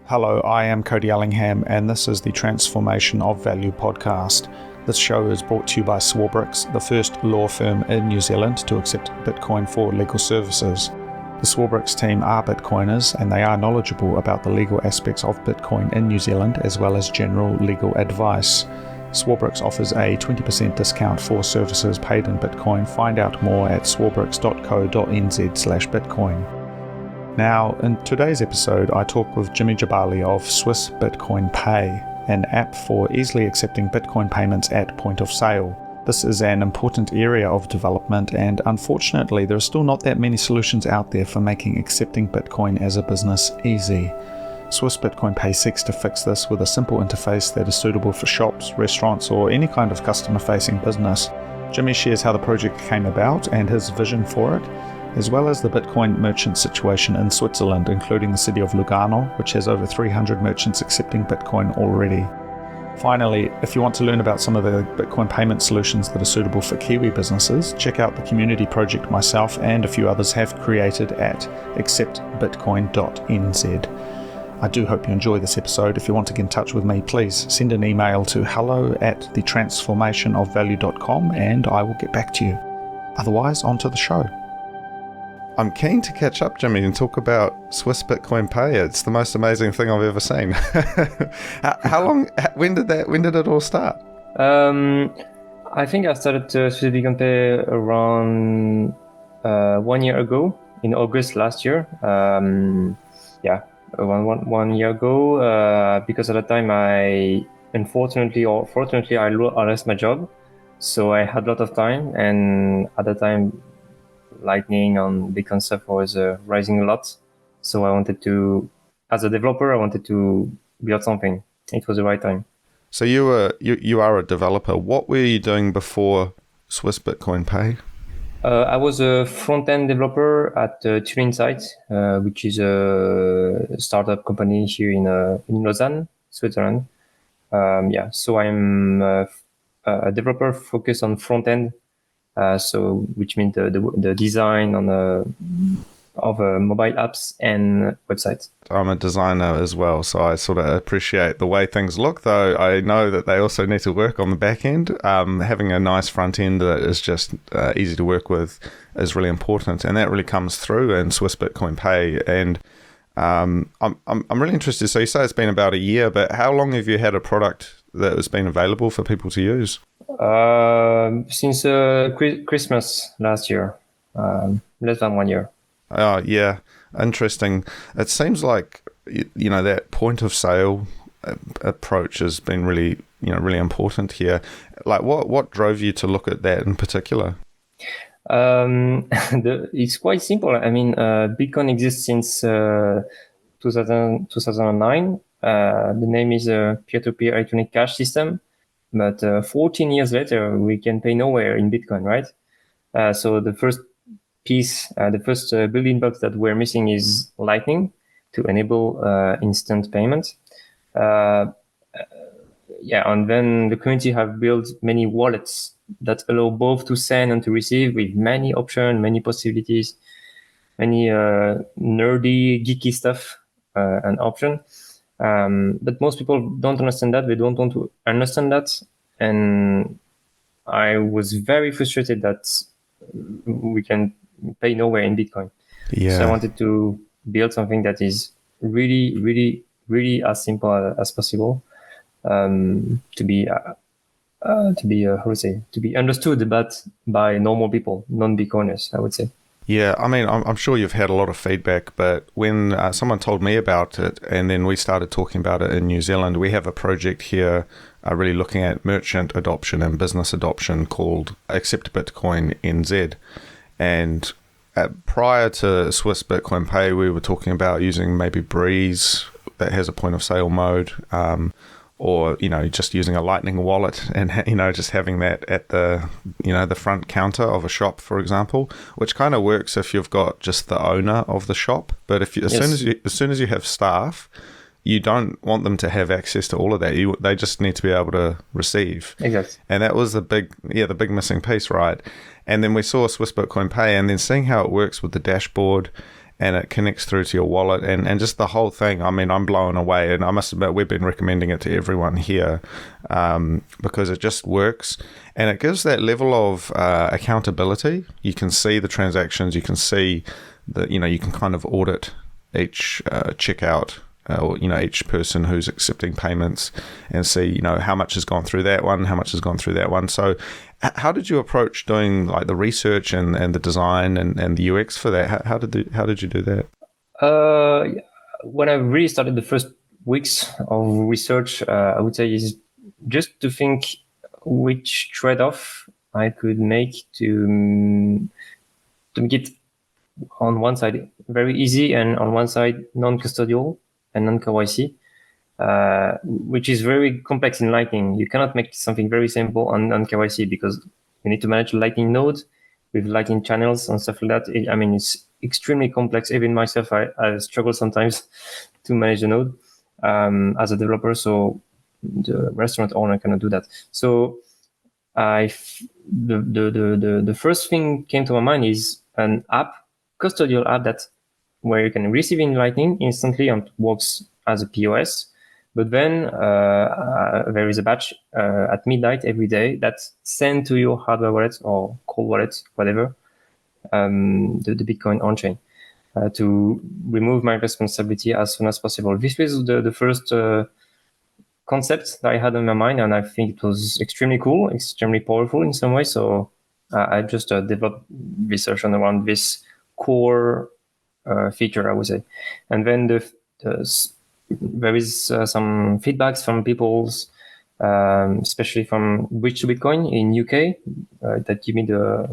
Hello, I am Cody Ellingham, and this is the Transformation of Value podcast. This show is brought to you by Swarbricks, the first law firm in New Zealand to accept Bitcoin for legal services. The Swarbricks team are Bitcoiners, and they are knowledgeable about the legal aspects of Bitcoin in New Zealand, as well as general legal advice. Swarbricks offers a 20% discount for services paid in Bitcoin. Find out more at swarbricks.co.nz/Bitcoin. Now, in today's episode, I talk with Djabali of Swiss Bitcoin Pay, an app for easily accepting Bitcoin payments at point of sale. This is an important area of development, and unfortunately, there are still not that many solutions out there for making accepting Bitcoin as a business easy. Swiss Bitcoin Pay seeks to fix this with a simple interface that is suitable for shops, restaurants, or any kind of customer-facing business. Jimmy shares how the project came about and his vision for it, as well as the Bitcoin merchant situation in Switzerland, including the city of Lugano, which has over 300 merchants accepting Bitcoin already. Finally, if you want to learn about some of the Bitcoin payment solutions that are suitable for Kiwi businesses, check out the community project myself and a few others have created at acceptbitcoin.nz. I do hope you enjoy this episode. If you want to get in touch with me, please send an email to hello@thetransformationofvalue.com and I will get back to you. Otherwise, on to the show. I'm keen to catch up, Jimmy, and talk about Swiss Bitcoin Pay. It's the most amazing thing I've ever seen. How long? When did it all start? I think I started Swiss Bitcoin Pay around 1 year ago, in August last year. Around one year ago, because at the time I fortunately I lost my job, so I had a lot of time, and at the time Lightning on Bitcoin stuff was rising a lot. So I wanted to, as a developer, I wanted to build something. It was the right time. So you are a developer. What were you doing before Swiss Bitcoin Pay? I was a front-end developer at Turing Insight, which is a startup company here in Lausanne, Switzerland. So I'm a developer focused on front-end. Which means the design of mobile apps and websites. I'm a designer as well, so I sort of appreciate the way things look, though I know that they also need to work on the back end. Having a nice front end that is just easy to work with is really important, and that really comes through in Swiss Bitcoin Pay. And I'm really interested. So you say it's been about a year, but how long have you had a product that has been available for people to use? Since Christmas last year, less than 1 year. Oh, yeah. Interesting. It seems like, that point of sale approach has been really important here. Like what drove you to look at that in particular? It's quite simple. I mean, Bitcoin exists since 2009. The name is a peer-to-peer electronic cash system. But 14 years later, we can pay nowhere in Bitcoin, right? So the first piece, the first building blocks that we're missing is Lightning to enable instant payment. And then the community have built many wallets that allow both to send and to receive with many options, many possibilities, many nerdy, geeky stuff and options. But most people don't understand that. They don't want to understand that. And I was very frustrated that we can pay nowhere in Bitcoin. Yeah. So I wanted to build something that is really, really, really as simple as possible to be understood, but by normal people, non-Bitcoiners, I would say. Yeah, I mean, I'm sure you've had a lot of feedback, but when someone told me about it and then we started talking about it in New Zealand, we have a project here really looking at merchant adoption and business adoption called Accept Bitcoin NZ. And prior to Swiss Bitcoin Pay, we were talking about using maybe Breeze that has a point of sale mode, or just using a Lightning wallet and just having that at the the front counter of a shop, for example, which kind of works if you've got just the owner of the shop. But if as soon as you have staff, you don't want them to have access to all of that. They just need to be able to receive. Exactly. And that was the big missing piece, right? And then we saw Swiss Bitcoin Pay, and then seeing how it works with the dashboard and it connects through to your wallet, and just the whole thing. I mean, I'm blown away, and I must admit, we've been recommending it to everyone here because it just works, and it gives that level of accountability. You can see the transactions, you can see that, you can kind of audit each checkout, or each person who's accepting payments, and see how much has gone through that one, how much has gone through that one. So how did you approach doing like the research and the design and the UX for that? How did you do that? When I really started the first weeks of research, I would say is just to think which trade-off I could make to make it on one side very easy, and on one side non-custodial and non-KYC, which is very complex in Lightning. You cannot make something very simple on non-KYC because you need to manage Lightning node with Lightning channels and stuff like that. It's extremely complex. Even myself, I struggle sometimes to manage the node as a developer. So the restaurant owner cannot do that. So the first thing came to my mind is an app, custodial app where you can receive in Lightning instantly and works as a POS. But then there is a batch at midnight every day that's sent to your hardware wallet or cold wallet, whatever, the Bitcoin on-chain, to remove my responsibility as soon as possible. This was the first concept that I had in my mind, and I think it was extremely cool, extremely powerful in some way. So I just developed research on around this core feature, I would say. And then there is some feedbacks from people's, especially from Bridge to Bitcoin in UK, that give me the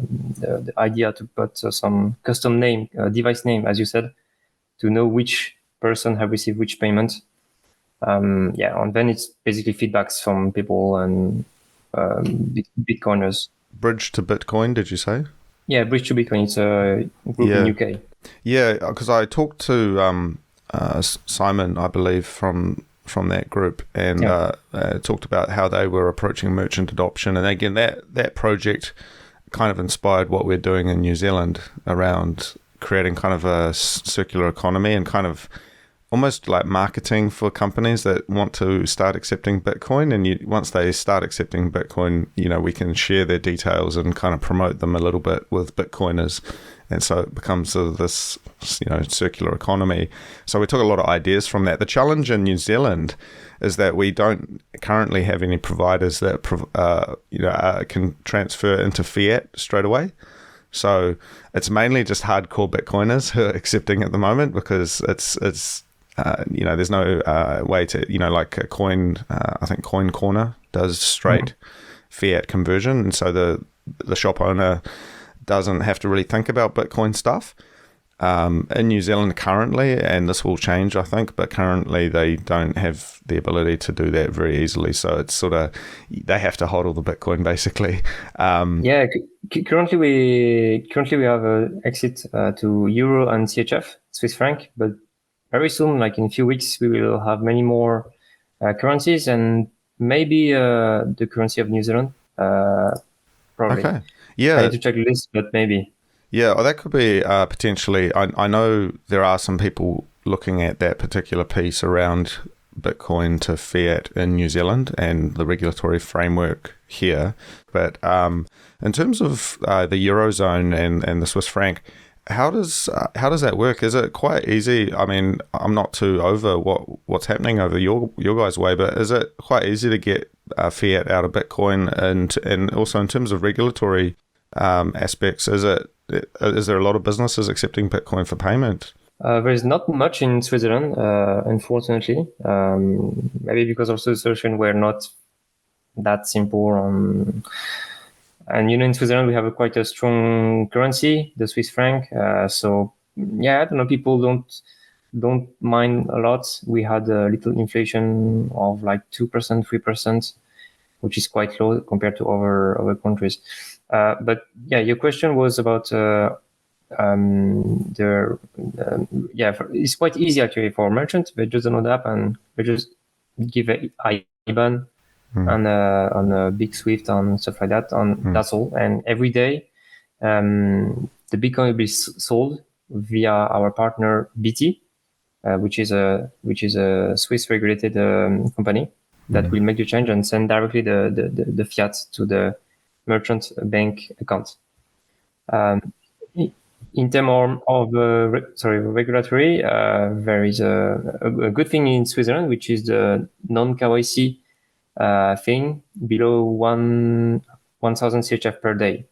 idea to put some custom name, device name, as you said, to know which person have received which payment. And then it's basically feedbacks from people and Bitcoiners. Bridge to Bitcoin, did you say? Yeah, Bridge to Bitcoin. It's a group in UK. Yeah, because I talked to Simon, I believe, from that group, and talked about how they were approaching merchant adoption. And again, that project kind of inspired what we're doing in New Zealand around creating kind of a circular economy and kind of almost like marketing for companies that want to start accepting Bitcoin. And once they start accepting Bitcoin, we can share their details and kind of promote them a little bit with Bitcoiners. And so it becomes sort of this, circular economy. So we took a lot of ideas from that. The challenge in New Zealand is that we don't currently have any providers that, can transfer into fiat straight away. So it's mainly just hardcore Bitcoiners who are accepting at the moment, because it's there's no way to, like a coin, I think Coin Corner does straight fiat conversion. And so the shop owner doesn't have to really think about Bitcoin stuff. In New Zealand currently, and this will change, I think, but currently they don't have the ability to do that very easily. So it's sort of, they have to hodl the Bitcoin basically. Currently we have an exit to Euro and CHF, Swiss franc, but very soon, like in a few weeks, we will have many more currencies, and maybe the currency of New Zealand, probably. Okay. Yeah. I need to check the list, but maybe. Yeah, well, that could be potentially. I know there are some people looking at that particular piece around Bitcoin to fiat in New Zealand and the regulatory framework here. But in terms of the Eurozone and the Swiss franc, how does that work? Is it quite easy? I mean, I'm not too over what's happening over your guys' way, but is it quite easy to get fiat out of Bitcoin, and also in terms of regulatory aspects, is there a lot of businesses accepting Bitcoin for payment? There's not much in Switzerland, unfortunately. Maybe because also the solution were not that simple. And in Switzerland we have quite a strong currency, the Swiss franc. So I don't know. People don't mind a lot. We had a little inflation of like 2%, 3%, which is quite low compared to other countries. But your question was about it's quite easy actually for merchants. They just download the app and they just give a IBAN on a big Swift and stuff like that. That's all. And every day, the Bitcoin will be sold via our partner BT, which is a Swiss regulated company that will make the change and send directly the fiat to the merchant bank account. In terms of regulatory, there is a good thing in Switzerland, which is the non-KYC thing below 1,000 CHF per day.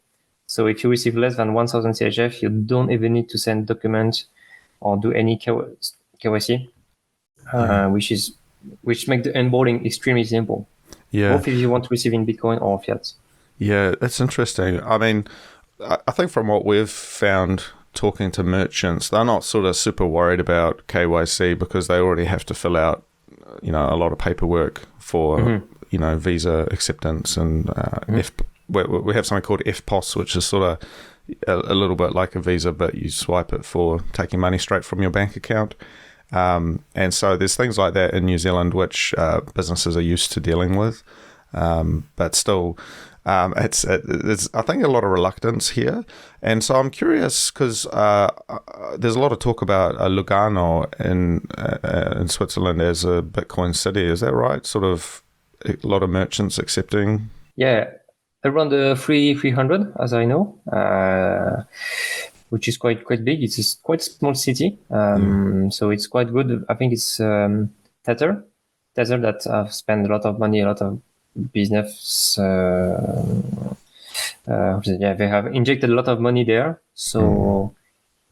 So if you receive less than 1,000 CHF, you don't even need to send documents or do any KYC, which makes the onboarding extremely simple. Yeah. Both if you want to receive in Bitcoin or fiat. Yeah, that's interesting. I mean, I think from what we've found talking to merchants, they're not sort of super worried about KYC because they already have to fill out, a lot of paperwork for, visa acceptance. And we have something called FPOS, which is sort of a little bit like a visa, but you swipe it for taking money straight from your bank account. And so there's things like that in New Zealand, which businesses are used to dealing with. But still, it's I think a lot of reluctance here. And so I'm curious because there's a lot of talk about Lugano in Switzerland as a Bitcoin city. Is that right? Sort of a lot of merchants accepting? Yeah, around the 300, as I know, which is quite big. It's a quite small city, so it's quite good. I think it's Tether that have spent a lot of money, a lot of business. They have injected a lot of money there, so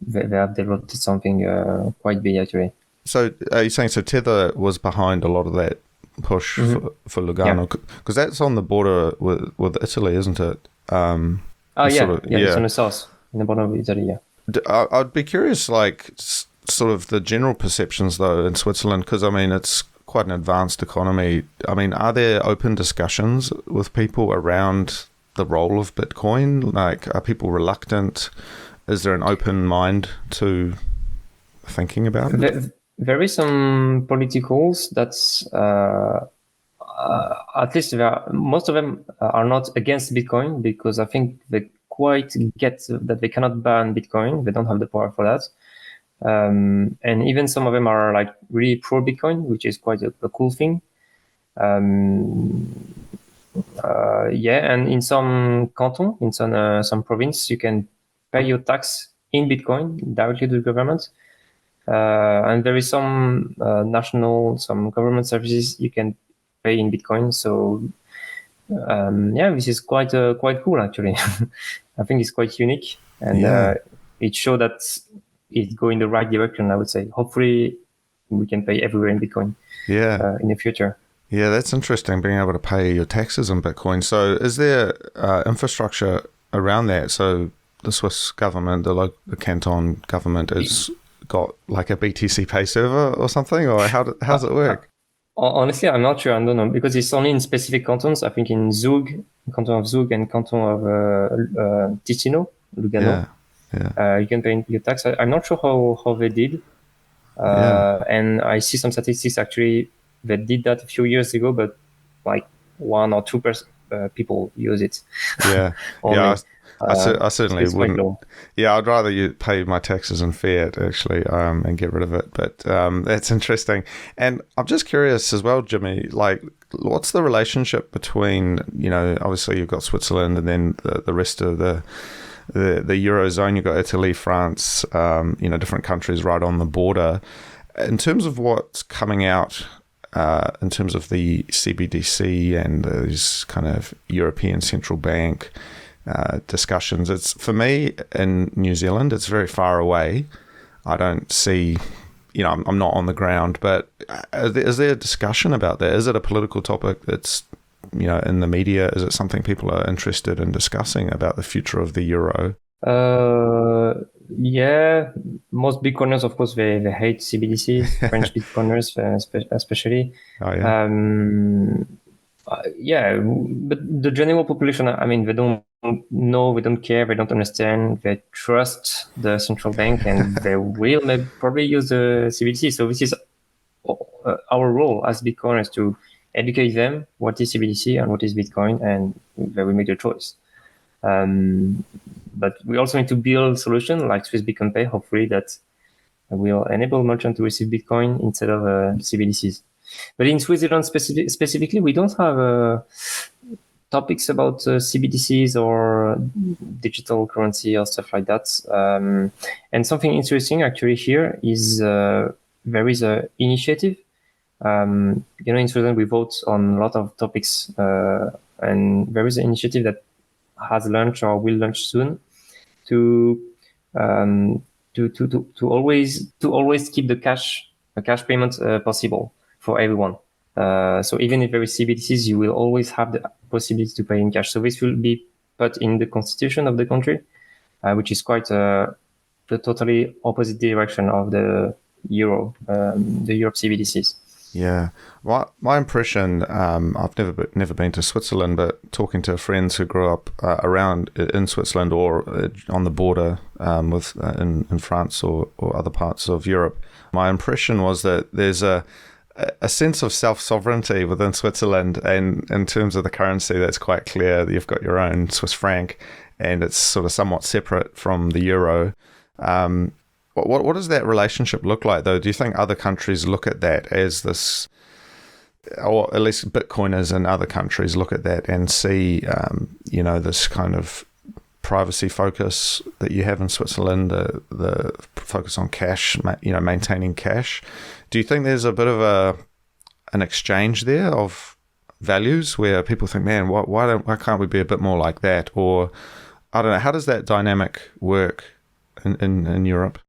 they have developed something quite big actually. So are you saying Tether was behind a lot of that push for Lugano? Because that's on the border with Italy, isn't it? It's on the south, in the border of Italy. Yeah. I'd be curious, like sort of the general perceptions though in Switzerland, because I mean it's quite an advanced economy. I mean, are there open discussions with people around the role of Bitcoin? Like, are people reluctant? Is there an open mind to thinking about it? There is some politicals that's at least most of them are not against Bitcoin because I think they quite get that they cannot ban Bitcoin. They don't have the power for that. And even some of them are like really pro Bitcoin, which is quite a cool thing. And in some canton, in some province, you can pay your tax in Bitcoin directly to the government. And there is some some government services you can pay in Bitcoin. So this is quite cool actually. I think it's quite unique, and it shows that it's going the right direction. I would say. Hopefully, we can pay everywhere in Bitcoin. In the future. Yeah, that's interesting. Being able to pay your taxes in Bitcoin. So, is there infrastructure around that? So, the Swiss government, the canton government, has got like a BTC Pay server or something, or how does it work? Honestly, I'm not sure. I don't know because it's only in specific cantons. I think in Zug, canton of Zug, and canton of Ticino, Lugano. You can pay your tax. I'm not sure how they did. And I see some statistics actually that did that a few years ago, but like 1 or 2% people use it. I certainly wouldn't. Yeah, I'd rather you pay my taxes in fiat actually, and get rid of it. But that's interesting. And I'm just curious as well, Jimmy. Like, what's the relationship between obviously you've got Switzerland and then the rest of the Eurozone. You've got Italy, France, different countries right on the border. In terms of what's coming out, in terms of the CBDC and those kind of European Central Bank discussions, it's for me in New Zealand, it's very far away. I don't see, I'm not on the ground, but is there a discussion about that? Is it a political topic that's in the media? Is it something people are interested in discussing about the future of the euro? Most Bitcoiners, of course, they hate CBDC, French Bitcoiners especially. But the general population, I mean, they don't know, they don't care, they don't understand, they trust the central bank, and they will probably use the CBDC. So this is our role as Bitcoiners to educate them what is CBDC and what is Bitcoin, and they will make their choice. But we also need to build solution like Swiss Beacon Pay, hopefully that will enable merchants to receive Bitcoin instead of CBDCs. But in Switzerland specifically, we don't have topics about CBDCs or digital currency or stuff like that. And something interesting actually here is there is an initiative. In Switzerland, we vote on a lot of topics, and there is an initiative that has launched or will launch soon to always keep the cash payment possible for everyone. So even if there is CBDCs, you will always have the possibility to pay in cash. So this will be put in the constitution of the country, which is quite the totally opposite direction of the Europe CBDCs. Yeah, my impression, I've never been to Switzerland, but talking to friends who grew up around in Switzerland or on the border with in France or other parts of Europe, my impression was that there's a sense of self-sovereignty within Switzerland, and in terms of the currency, that's quite clear that you've got your own Swiss franc, and it's sort of somewhat separate from the euro. What does that relationship look like, though? Do you think other countries look at that as this, or at least Bitcoiners in other countries look at that and see, this kind of privacy focus that you have in Switzerland, the focus on cash, maintaining cash? Do you think there's a bit of an exchange there of values where people think, man, why can't we be a bit more like that? Or I don't know, how does that dynamic work in Europe?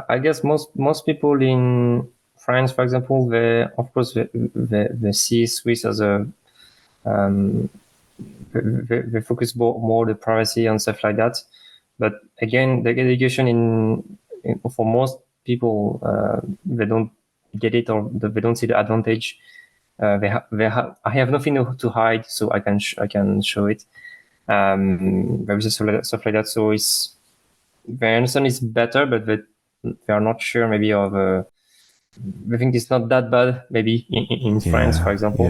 I guess most people in France, for example, they see Swiss as a they focus more the privacy and stuff like that. But again, the education for most people, they don't get it, or they don't see the advantage. I have nothing to hide, so I can show it. There is stuff like that. So it's, they understand it's better, but they are not sure maybe of. I think it's not that bad. Maybe in France, for example.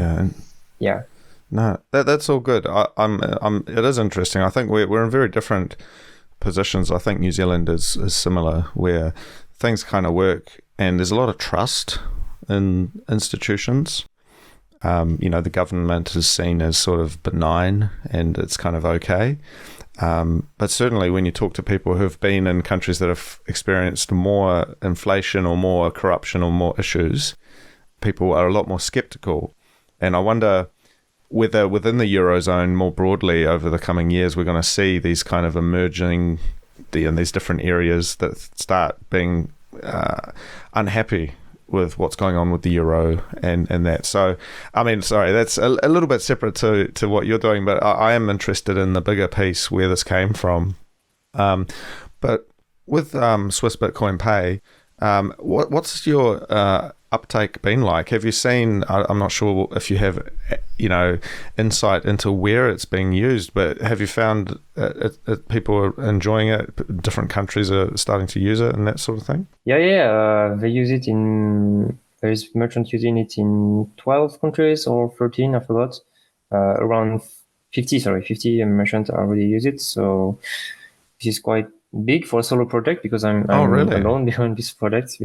Yeah. No, that's all good. It is interesting. I think we're in very different positions. I think New Zealand is similar, where things kind of work, and there's a lot of trust in institutions. The government is seen as sort of benign, and it's kind of okay. But certainly when you talk to people who've been in countries that have experienced more inflation or more corruption or more issues, people are a lot more skeptical. And I wonder whether within the Eurozone more broadly over the coming years, we're going to see these kind of emerging in these different areas that start being unhappy with what's going on with the euro and that. So, I mean, sorry, that's a little bit separate to what you're doing, but I am interested in the bigger piece where this came from. But with Swiss Bitcoin Pay, what's your uptake been like? Have you seen, I'm not sure if you have, insight into where it's being used, but have you found people are enjoying it? Different countries are starting to use it and that sort of thing? Yeah. They use it there's merchants using it in 12 countries or 13, I forgot. Around 50 merchants already use it. So this is quite big for a solo project because I'm really? alone behind this project.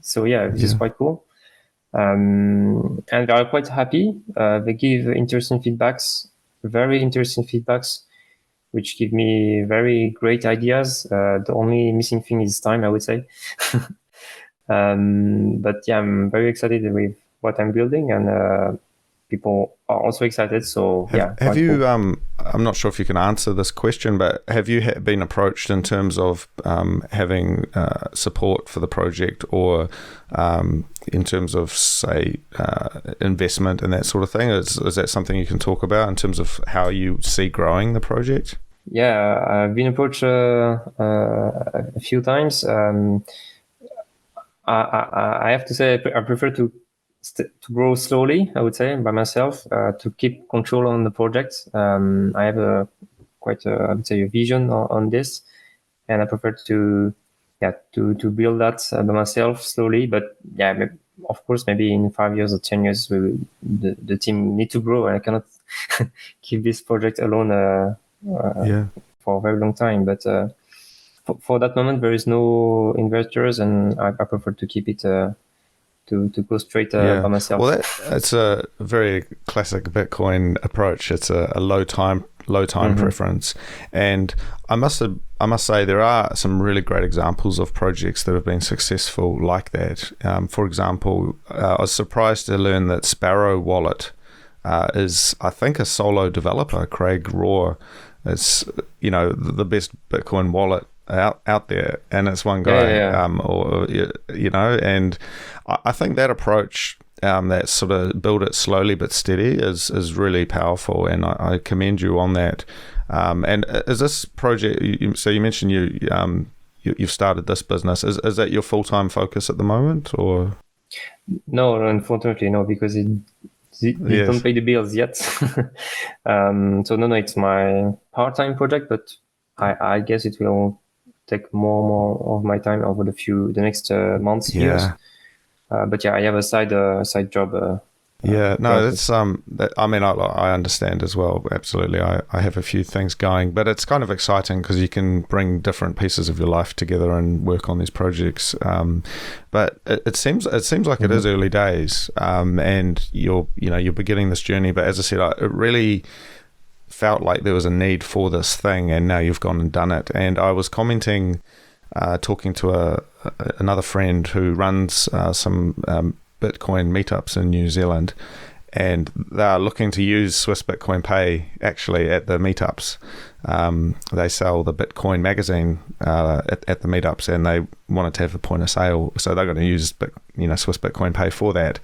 So yeah, this is quite cool. And they are quite happy. They give very interesting feedbacks, which give me very great ideas. The only missing thing is time, I would say. But yeah, I'm very excited with what I'm building, and people are also excited. So have you? Cool. I'm not sure if you can answer this question, but have you been approached in terms of having support for the project, or in terms of, say, investment and that sort of thing? Is that something you can talk about in terms of how you see growing the project? Yeah, I've been approached a few times. I have to say I prefer to grow slowly, I would say, by myself, to keep control on the project. I have I would say, a vision on this, and I prefer to build that by myself slowly. But yeah, of course, maybe in 5 years or 10 years, the team need to grow, and I cannot keep this project alone for a very long time. But for that moment, there is no investors, and I prefer to keep it to go straight by myself. Well, it's a very classic Bitcoin approach. It's a low time preference, and I must say there are some really great examples of projects that have been successful like that. For example, I was surprised to learn that Sparrow Wallet is, I think, a solo developer. Craig Raw is, the best Bitcoin wallet out there, and it's one guy. And I think that approach, that sort of build it slowly but steady, is really powerful, and I commend you on that. And is this project? So you mentioned you've started this business. Is that your full-time focus at the moment, or? No, unfortunately, no, because it don't pay the bills yet. So no, it's my part-time project, but I guess it will take more of my time over the next months, years. But I have a side job. That's I understand as well. Absolutely, I have a few things going, but it's kind of exciting because you can bring different pieces of your life together and work on these projects. But it seems like it is early days, and you're beginning this journey. But as I said, it really felt like there was a need for this thing, and now you've gone and done it. And I was commenting, talking to another friend who runs some Bitcoin meetups in New Zealand, and they're looking to use Swiss Bitcoin Pay actually at the meetups. They sell the Bitcoin magazine at the meetups, and they wanted to have a point of sale, so they're going to use Swiss Bitcoin Pay for that.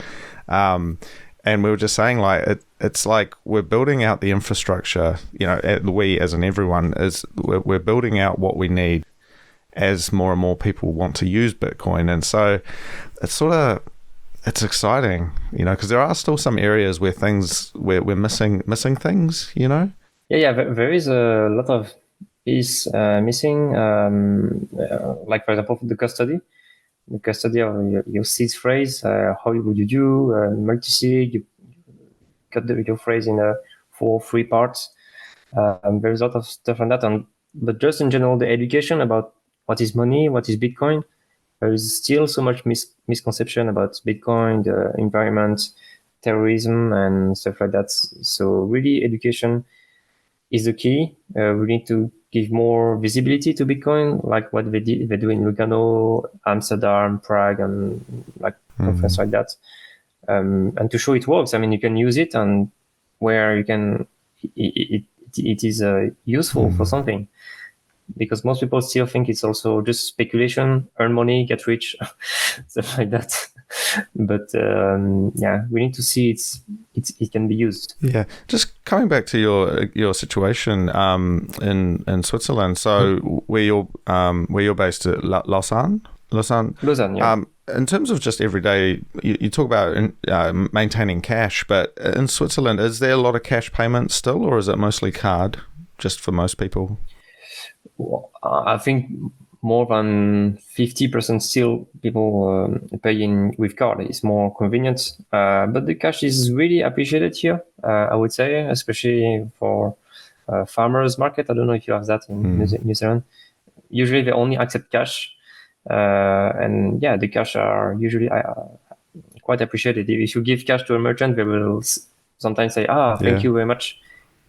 And we were just saying, like, it's like we're building out the infrastructure, we as in everyone, we're building out what we need as more and more people want to use Bitcoin. And so it's exciting, because there are still some areas where we're missing things, Yeah, there is a lot of piece missing, like, for example, the custody of your seed phrase. How would you do multi-sig? You cut your phrase in 4 or 3 parts. There's a lot of stuff on that, but just in general, the education about what is money, what is Bitcoin. There is still so much misconception about Bitcoin, the environment, terrorism, and stuff like that. So really, education is the key. We need to give more visibility to Bitcoin, like what they do in Lugano, Amsterdam, Prague, and like conference like that. And to show it works. I mean, you can use it, and where you can, it is useful for something. Because most people still think it's also just speculation, earn money, get rich, stuff like that. But we need to see it can be used. Yeah, just coming back to your situation in Switzerland. So where you're based at Lausanne, yeah. In terms of just everyday, you talk about maintaining cash, but in Switzerland, is there a lot of cash payments still, or is it mostly card, just for most people? Well, I think more than 50% still people pay with card. It's more convenient, but the cash is really appreciated here, I would say, especially for farmers market. I don't know if you have that in New Zealand. Usually they only accept cash, and the cash are usually quite appreciated. If you give cash to a merchant, they will sometimes say, thank you very much.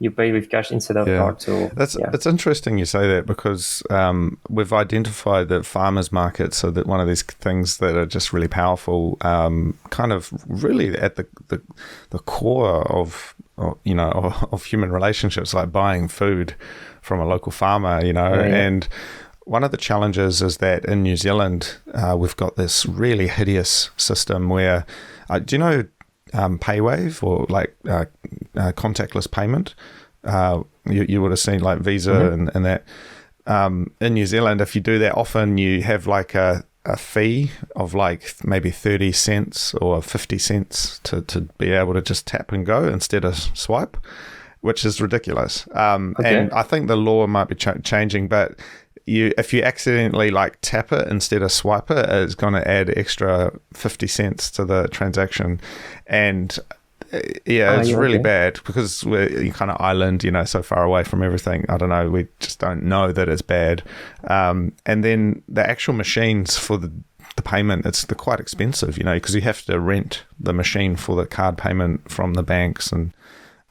You pay with cash instead of card. So it's interesting you say that, because we've identified that farmers markets are one of these things that are just really powerful, kind of really at the core of human relationships, like buying food from a local farmer, and one of the challenges is that in New Zealand we've got this really hideous system where do you know PayWave, or like contactless payment? You would have seen like Visa and that. In New Zealand, if you do that often, you have like a fee of like maybe 30 cents or 50 cents to be able to just tap and go instead of swipe, which is ridiculous. And I think the law might be changing, but if you accidentally like tap it instead of swipe it, it's going to add extra 50 cents to the transaction. And Yeah, it's Yeah, really okay. bad because we're kind of island, so far away from everything. I don't know. We just don't know that it's bad. And then the actual machines for the payment, they're quite expensive, because you have to rent the machine for the card payment from the banks, and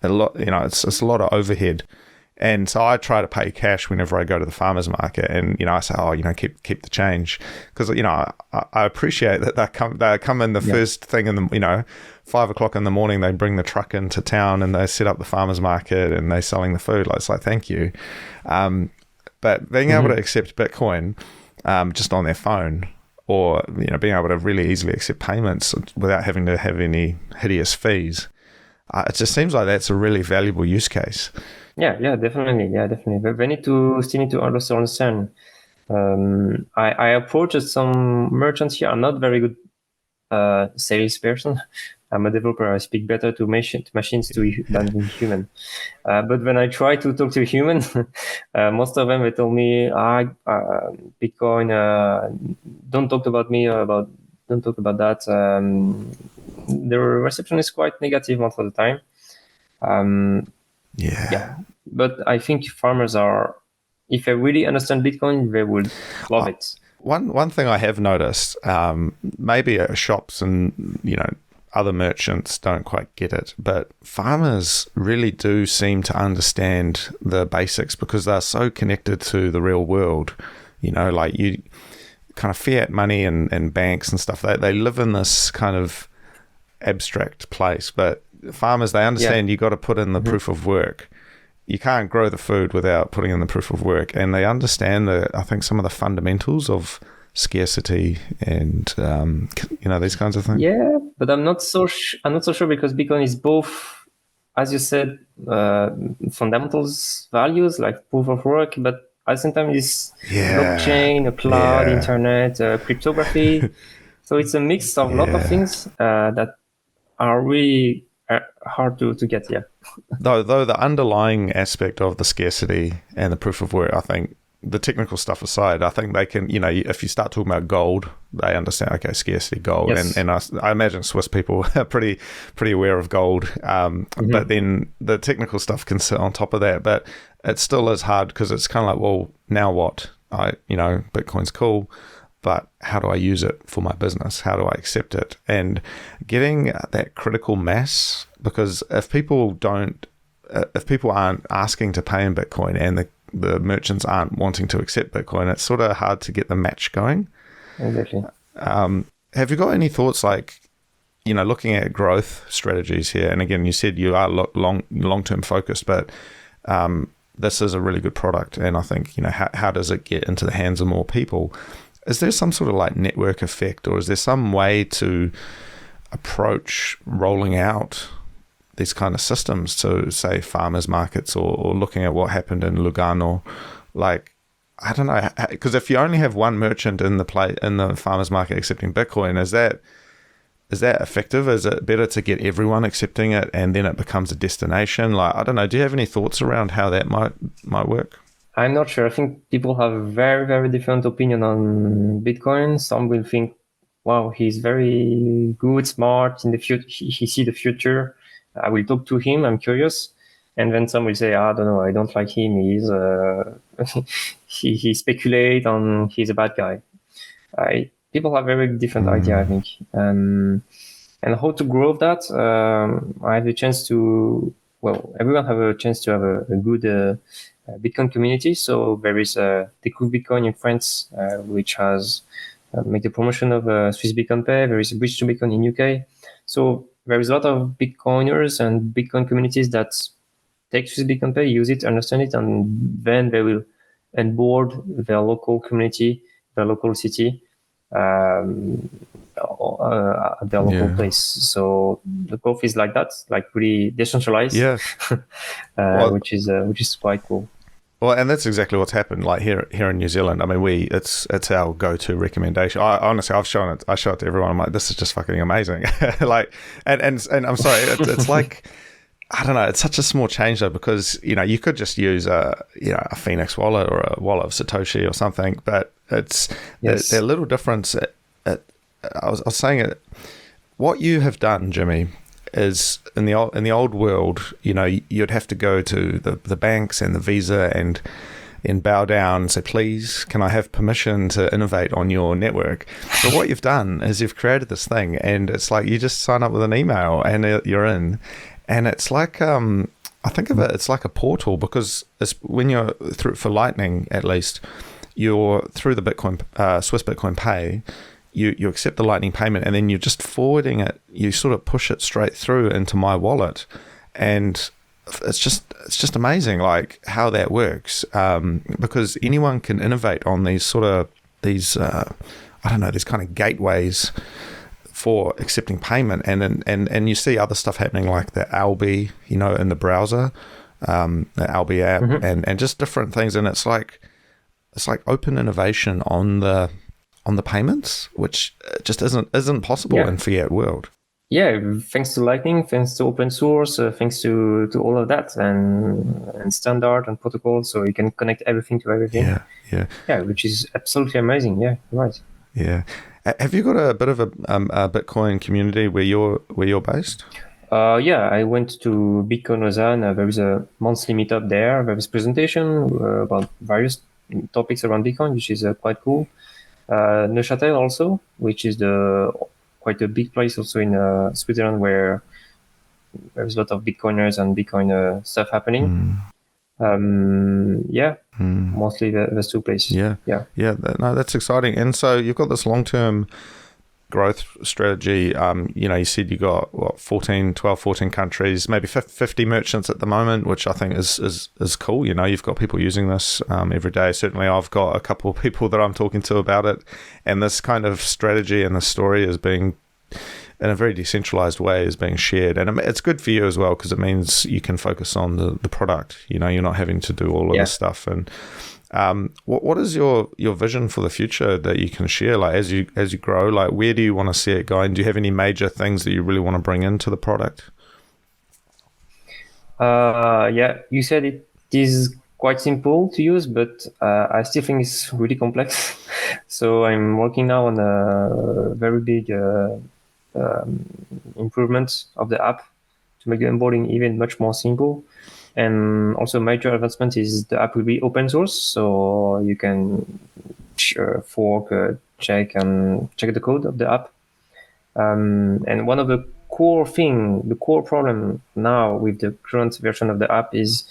a lot, it's a lot of overhead. And so I try to pay cash whenever I go to the farmer's market, and I say, keep the change, because I appreciate that they come in the first thing in the 5 o'clock in the morning. They bring the truck into town and they set up the farmer's market and they're selling the food. It's like, thank you. But being able to accept Bitcoin just on their phone, or being able to really easily accept payments without having to have any hideous fees, it just seems like that's a really valuable use case. Yeah, definitely. But we still need to also understand. I approached some merchants here. I'm not very good salesperson. I'm a developer. I speak better to machines than human. But when I try to talk to a human, most of them they tell me, Bitcoin, don't talk about me don't talk about that. The reception is quite negative most of the time. Yeah. But I think farmers if they really understand Bitcoin, they would love it. One thing I have noticed, maybe shops and other merchants don't quite get it, but farmers really do seem to understand the basics because they're so connected to the real world. Like you kind of fiat money and banks and stuff. They live in this kind of abstract place, but farmers, they understand you got to put in the proof of work. You can't grow the food without putting in the proof of work, and they understand I think some of the fundamentals of scarcity and these kinds of things. Yeah, but I'm not so sure because Bitcoin is both, as you said, fundamentals values like proof of work, but at the same time it's blockchain, a cloud, internet, cryptography. So it's a mix of a lot of things that are really hard to get. Though the underlying aspect of the scarcity and the proof of work, I think the technical stuff aside, I think they can, if you start talking about gold, they understand, okay, scarcity, gold. Yes. And I imagine Swiss people are pretty aware of gold. But then the technical stuff can sit on top of that. But it still is hard because it's kind of like, well, now what? Bitcoin's cool, but how do I use it for my business? How do I accept it? And getting that critical mass, because if people aren't asking to pay in Bitcoin and the merchants aren't wanting to accept Bitcoin, it's sort of hard to get the match going. Exactly. Have you got any thoughts, like, looking at growth strategies here? And again, you said you are long-term focused, but this is a really good product. And I think, how does it get into the hands of more people? Is there some sort of like network effect, or is there some way to approach rolling out these kind of systems to, say, farmers markets, or looking at what happened in Lugano? Like, I don't know, because if you only have one merchant in the farmers market accepting Bitcoin, is that effective? Is it better to get everyone accepting it and then it becomes a destination? Like, I don't know. Do you have any thoughts around how that might work? I'm not sure. I think people have a very, very different opinion on Bitcoin. Some will think, wow, he's very good, smart in the future. He see the future. I will talk to him. I'm curious. And then some will say, I don't know. I don't like him. He's he speculate on he's a bad guy. People have very different idea, I think. And how to grow that? I have the chance to. Well, everyone have a chance to have a good Bitcoin community. So there is the Cook Bitcoin in France, which has made the promotion of Swiss Bitcoin Pay. There is a Bridge to Bitcoin in UK. So there is a lot of Bitcoiners and Bitcoin communities that take Swiss Bitcoin Pay, use it, understand it, and then they will onboard their local community, their local city, at their local place. So the growth is like that, like really decentralized. Yeah. Which is quite cool. Well, and that's exactly what's happened. Like here in New Zealand, I mean, it's our go-to recommendation. Honestly, I show it to everyone. I'm like, this is just fucking amazing. Like, and I'm sorry, it's like, I don't know. It's such a small change though, because you could just use a Phoenix wallet or a wallet of Satoshi or something, but it's they're little difference. I was saying it. What you have done, Jimmy, is in the old world, you'd have to go to the banks and the Visa and bow down and say, please, can I have permission to innovate on your network? But what you've done is you've created this thing, and it's like you just sign up with an email and you're in. And it's like, I think of it's like a portal, because it's when you're through, for Lightning at least, you're through the Swiss Bitcoin Pay, you accept the Lightning payment, and then you're just forwarding it. You sort of push it straight through into my wallet, and it's just amazing, like how that works, because anyone can innovate on these these kind of gateways for accepting payment, and you see other stuff happening like the Albi, in the browser, the Albi app, and just different things, and it's like open innovation on the payments, which just isn't possible in fiat world. Yeah, thanks to Lightning, thanks to open source, thanks to all of that, and standard and protocol, so you can connect everything to everything. Yeah, which is absolutely amazing. Yeah, right. Yeah, have you got a bit of a Bitcoin community where you're based? Yeah, I went to Bitcoin Lausanne. There is a monthly meetup there. There is presentation about various topics around Bitcoin, which is quite cool. Neuchâtel also, which is quite a big place also in Switzerland, where there's a lot of Bitcoiners and Bitcoin stuff happening. Mostly those two places. Yeah. No, that's exciting. And so you've got this long-term growth strategy. You said you got 14 countries, maybe 50 merchants at the moment, which I think is cool. You've got people using this every day. Certainly I've got a couple of people that I'm talking to about it, and this kind of strategy and the story is being, in a very decentralized way, is being shared, and it's good for you as well, because it means you can focus on the product. You're not having to do all of this stuff. And what is your vision for the future that you can share? Like as you grow, like where do you want to see it going? Do you have any major things that you really want to bring into the product? You said it is quite simple to use, but I still think it's really complex. So I'm working now on a very big improvement of the app to make the onboarding even much more simple. And also major advancement is the app will be open source, so you can fork, check the code of the app. And one of the core problem now with the current version of the app is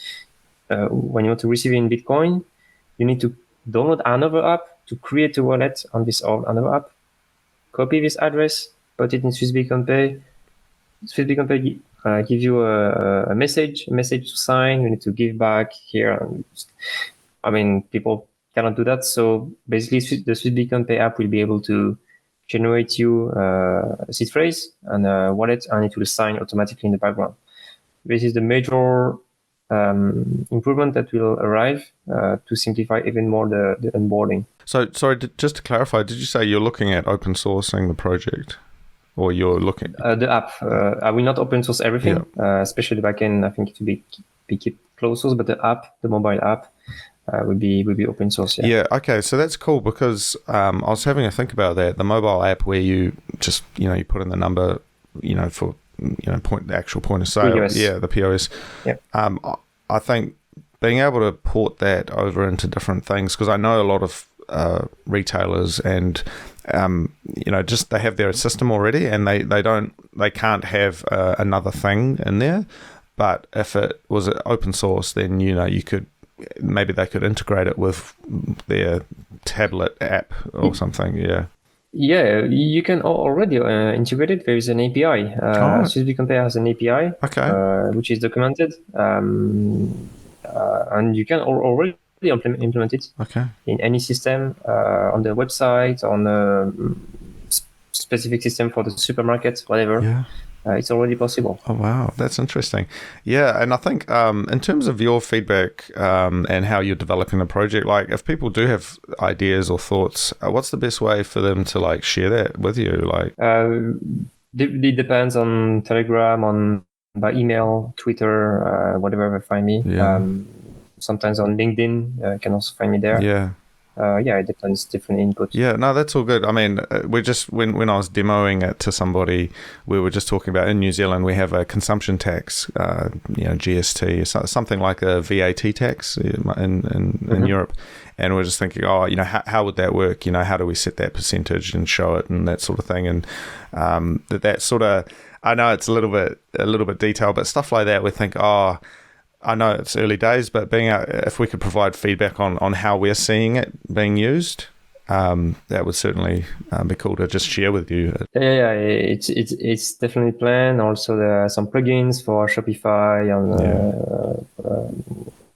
when you want to receive in Bitcoin, you need to download another app to create a wallet on this another app, copy this address, put it in Swiss Bitcoin Pay. Swiss Bitcoin Pay give you a message to sign. You need to give back here. I mean, people cannot do that. So basically, the Swiss Bitcoin Pay app will be able to generate you a seed phrase and a wallet, and it will sign automatically in the background. This is the major improvement that will arrive to simplify even more the onboarding. So, sorry, just to clarify, did you say you're looking at open sourcing the project? Or you're looking the app? I will not open source everything, especially the backend. I think it will be kept closed source, but the app, the mobile app, will be open source. Yeah. Okay. So that's cool, because I was having a think about that. The mobile app where you just you put in the number for the actual point of sale. POS. Yeah, the POS. Yeah. I think being able to port that over into different things, because I know a lot of retailers and just they have their system already, and they can't have another thing in there. But if it was open source, then you could they could integrate it with their tablet app or something. Yeah, you can already integrate it. There is an API. Swiss Bitcoin Pay has an API, which is documented, and you can already implement it in any system, on the website, on a specific system for the supermarket, whatever. It's already possible. Oh, wow. That's interesting. Yeah. And I think in terms of your feedback and how you're developing the project, like if people do have ideas or thoughts, what's the best way for them to share that with you? It depends on Telegram, by email, Twitter, whatever they find me. Sometimes on LinkedIn, you can also find me there. Yeah. it depends, different inputs. Yeah, no, that's all good. I mean, we just when I was demoing it to somebody, we were just talking about in New Zealand we have a consumption tax, GST, something like a VAT tax in Europe, and we're just thinking, how would that work? How do we set that percentage and show it and that sort of thing, and that sort of, I know it's a little bit detailed, but stuff like that, we think, I know it's early days, but if we could provide feedback on how we're seeing it being used, that would certainly be cool to just share with you. Yeah, it's definitely planned. Also, there are some plugins for Shopify and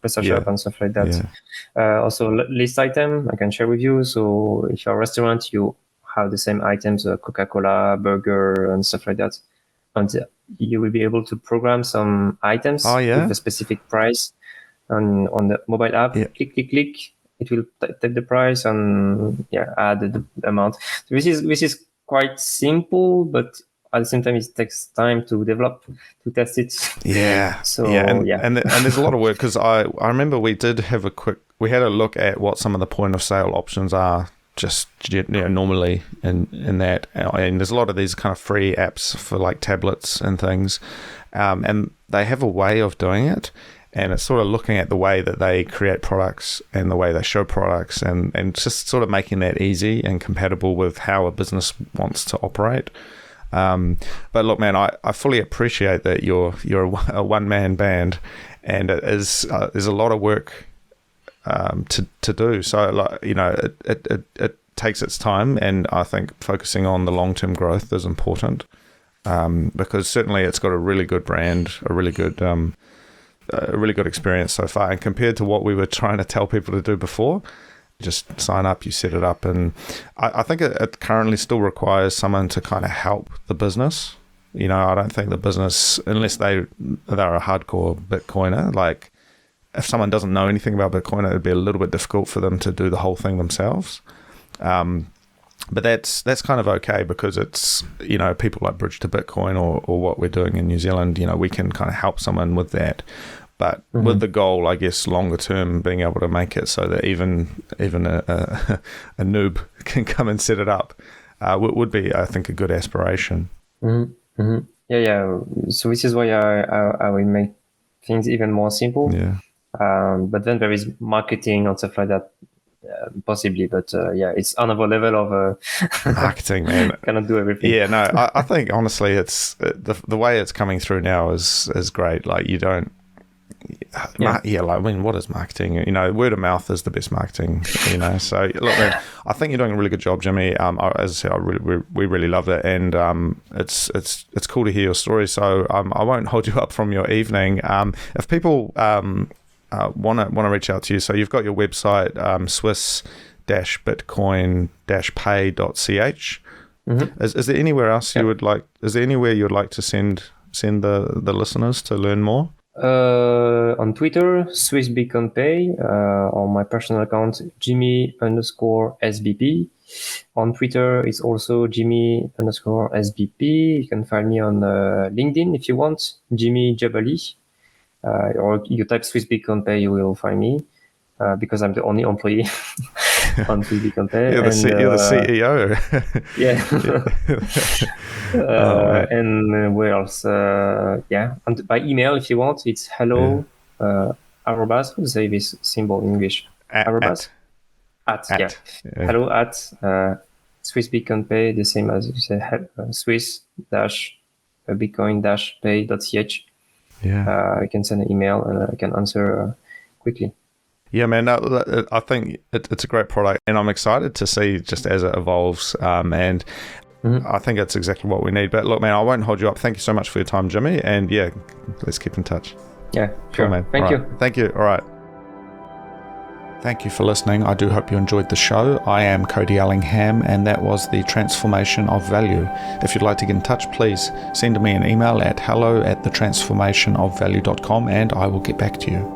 PrestaShop and stuff like that. Yeah. Also, list item I can share with you. So if you're a restaurant, you have the same items, Coca-Cola, burger, and stuff like that. And you will be able to program some items with a specific price on the mobile app. Yeah. Click. It will type the price and add the amount. So this is quite simple, but at the same time, it takes time to develop, to test it. Yeah. And there's a lot of work, because I remember we had a look at what some of the point of sale options are just normally in that, and there's a lot of these kind of free apps for like tablets and things, and they have a way of doing it, and it's sort of looking at the way that they create products and the way they show products, and just sort of making that easy and compatible with how a business wants to operate. But look, man, I fully appreciate that you're a one-man band, and there's a lot of work to do. So it takes its time, and I think focusing on the long-term growth is important, because certainly it's got a really good brand, a really good experience so far, and compared to what we were trying to tell people to do before, just sign up, you set it up, and I think it currently still requires someone to kind of help the business. I don't think the business, unless they're a hardcore Bitcoiner, like if someone doesn't know anything about Bitcoin, it'd be a little bit difficult for them to do the whole thing themselves. But that's kind of okay, because it's, people like Bridge to Bitcoin or what we're doing in New Zealand, we can kind of help someone with that. But with the goal, I guess, longer term, being able to make it so that even a noob can come and set it up would be, I think, a good aspiration. Yeah. So this is why I will make things even more simple. Yeah. But then there is marketing and stuff like that, possibly. But it's another level of marketing, man. Cannot do everything. Yeah, no, I think honestly, it's the way it's coming through now is great. Like you don't. What is marketing? Word of mouth is the best marketing. So look, man, I think you're doing a really good job, Jimmy. As I said, we really loved it, and it's cool to hear your story. So I won't hold you up from your evening. If people want to reach out to you, so you've got your website, swiss-bitcoin-pay.ch. Is there anywhere else you would like? Is there anywhere you'd like to send the listeners to learn more? On Twitter, SwissBitcoinPay, on my personal account, Jimmy_SBP. On Twitter, it's also Jimmy_SBP. You can find me on LinkedIn if you want, Jimmy Djabali. Or you type SwissBitcoinPay, you will find me, because I'm the only employee on SwissBitcoinPay. You're the CEO. Yeah. And where else? And by email, if you want, it's hello, arrobas, how to say this symbol in English? Arrobas? Hello at SwissBitcoinPay, the same as you say, Swiss-Bitcoin-pay.ch. You can send an email and I can answer quickly. Yeah, man, I think it's a great product, and I'm excited to see just as it evolves, and I think it's exactly what we need. But look, man, I won't hold you up. Thank you so much for your time, Jimmy, and let's keep in touch. Yeah, sure. Cool, man. Thank you. Thank you. All right. Thank you for listening. I do hope you enjoyed the show. I am Cody Ellingham, and that was the Transformation of Value. If you'd like to get in touch, please send me an email at hello@thetransformationofvalue.com, and I will get back to you.